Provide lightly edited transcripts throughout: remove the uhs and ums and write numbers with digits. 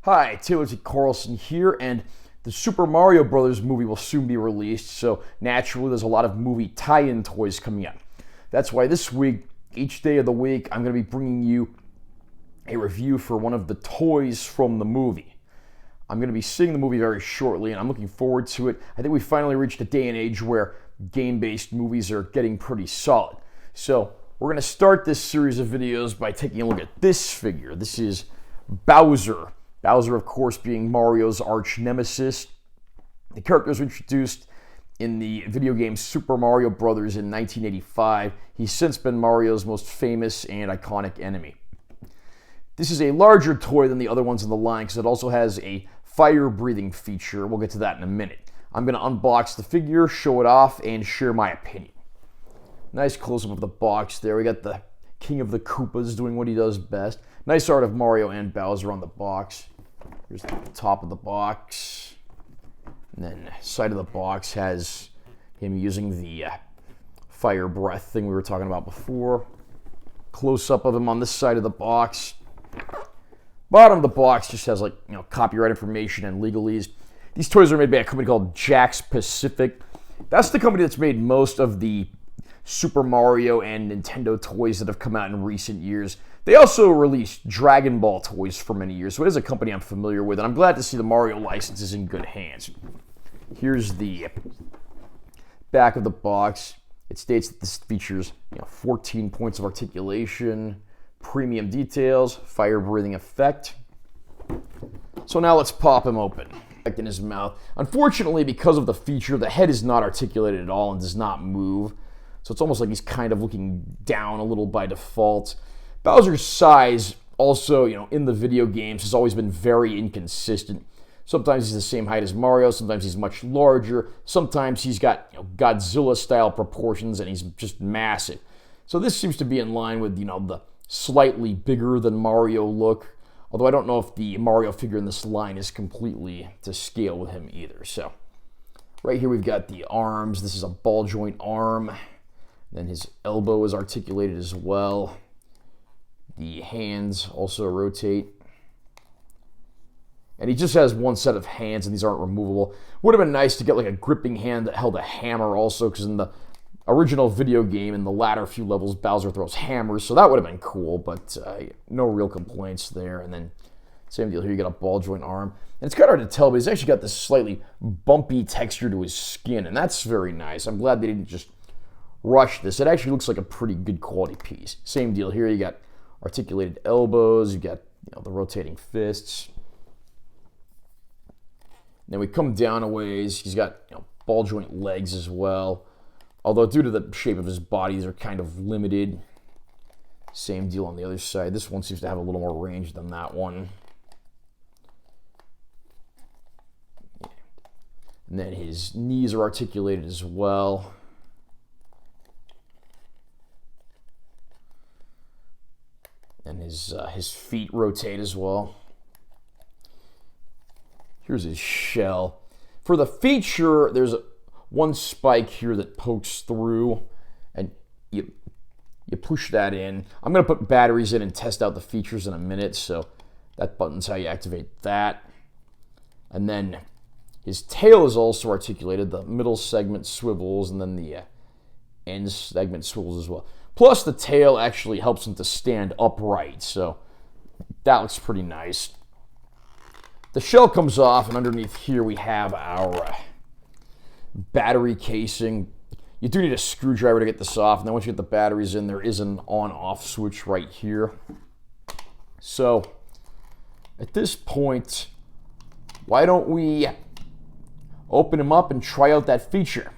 Hi, Taylor T. Carlson here, and the Super Mario Brothers movie will soon be released, so naturally there's a lot of movie tie-in toys coming out. That's why this week, each day of the week, I'm going to be bringing you a review for one of the toys from the movie. I'm going to be seeing the movie very shortly, and I'm looking forward to it. I think we finally reached a day and age where game-based movies are getting pretty solid. So we're going to start this series of videos by taking a look at this figure. This is Bowser. Bowser, of course, being Mario's arch nemesis. The character was introduced in the video game Super Mario Bros. In 1985. He's since been Mario's most famous and iconic enemy. This is a larger toy than the other ones in the line because it also has a fire-breathing feature. We'll get to that in a minute. I'm going to unbox the figure, show it off, and share my opinion. Nice close-up of the box there. We got the King of the Koopas doing what he does best. Nice art of Mario and Bowser on the box. Here's the top of the box. And then the side of the box has him using the fire breath thing we were talking about before. Close-up of him on this side of the box. Bottom of the box just has copyright information and legalese. These toys are made by a company called Jakks Pacific. That's the company that's made most of the Super Mario and Nintendo toys that have come out in recent years. They also released Dragon Ball toys for many years, so it is a company I'm familiar with, and I'm glad to see the Mario license is in good hands. Here's the back of the box. It states that this features 14 points of articulation, premium details, fire-breathing effect. So now let's pop him open. In his mouth. Unfortunately, because of the feature, the head is not articulated at all and does not move. So it's almost like he's kind of looking down a little by default. Bowser's size, also, in the video games, has always been very inconsistent. Sometimes he's the same height as Mario, sometimes he's much larger, sometimes he's got Godzilla-style proportions and he's just massive. So this seems to be in line with, the slightly bigger than Mario look. Although I don't know if the Mario figure in this line is completely to scale with him either. So right here we've got the arms. This is a ball joint arm. Then his elbow is articulated as well. The hands also rotate. And he just has one set of hands, and these aren't removable. Would have been nice to get a gripping hand that held a hammer also, because in the original video game, in the latter few levels, Bowser throws hammers, so that would have been cool, but no real complaints there. And then same deal here, you got a ball joint arm. And it's kind of hard to tell, but he's actually got this slightly bumpy texture to his skin, and that's very nice. I'm glad they didn't just rush this. It actually looks like a pretty good quality piece. Same deal here, you got articulated elbows, you got the rotating fists. And then we come down a ways, he's got ball joint legs as well. Although due to the shape of his body, these are kind of limited. Same deal on the other side. This one seems to have a little more range than that one. And then his knees are articulated as well. And his feet rotate as well. Here's his shell. For the feature, there's one spike here that pokes through, and you push that in. I'm going to put batteries in and test out the features in a minute, so that button's how you activate that. And then his tail is also articulated. The middle segment swivels, and then the end segment swivels as well. Plus, the tail actually helps him to stand upright, so that looks pretty nice. The shell comes off, and underneath here we have our battery casing. You do need a screwdriver to get this off, and then once you get the batteries in, there is an on-off switch right here. So at this point, why don't we open him up and try out that feature?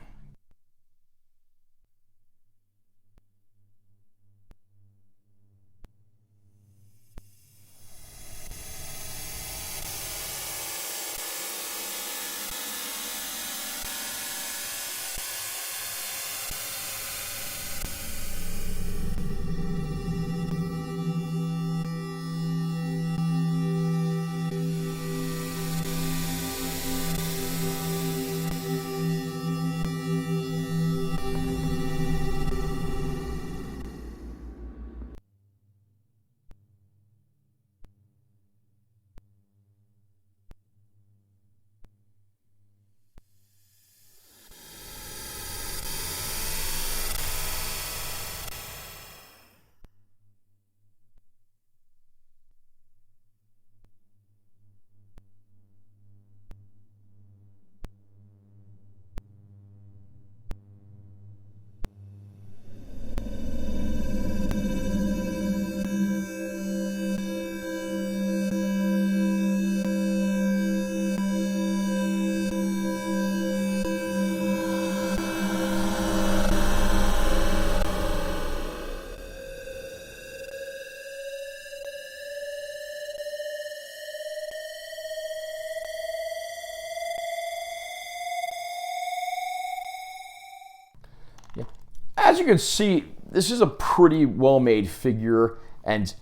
As you can see, this is a pretty well-made figure, and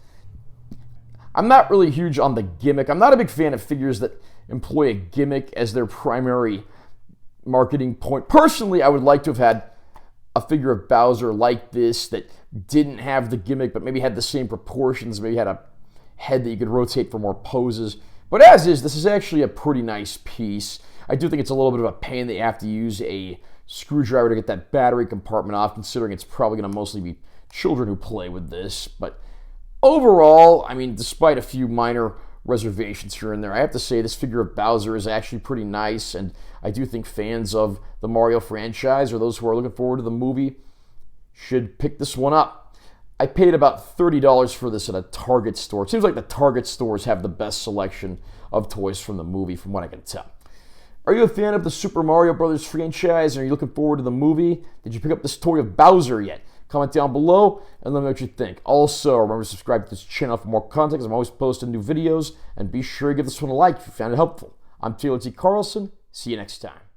I'm not really huge on the gimmick. I'm not a big fan of figures that employ a gimmick as their primary marketing point. Personally, I would like to have had a figure of Bowser like this that didn't have the gimmick, but maybe had the same proportions, maybe had a head that you could rotate for more poses. But as is, this is actually a pretty nice piece. I do think it's a little bit of a pain that you have to use a screwdriver to get that battery compartment off, considering it's probably going to mostly be children who play with this. But overall, I mean, despite a few minor reservations here and there, I have to say this figure of Bowser is actually pretty nice, and I do think fans of the Mario franchise, or those who are looking forward to the movie, should pick this one up. I paid about $30 for this at a Target store. It seems like the Target stores have the best selection of toys from the movie, from what I can tell. Are you a fan of the Super Mario Bros. Franchise, and are you looking forward to the movie? Did you pick up this toy of Bowser yet? Comment down below and let me know what you think. Also, remember to subscribe to this channel for more content, because I'm always posting new videos, and be sure to give this one a like if you found it helpful. I'm Taylor T. Carlson. See you next time.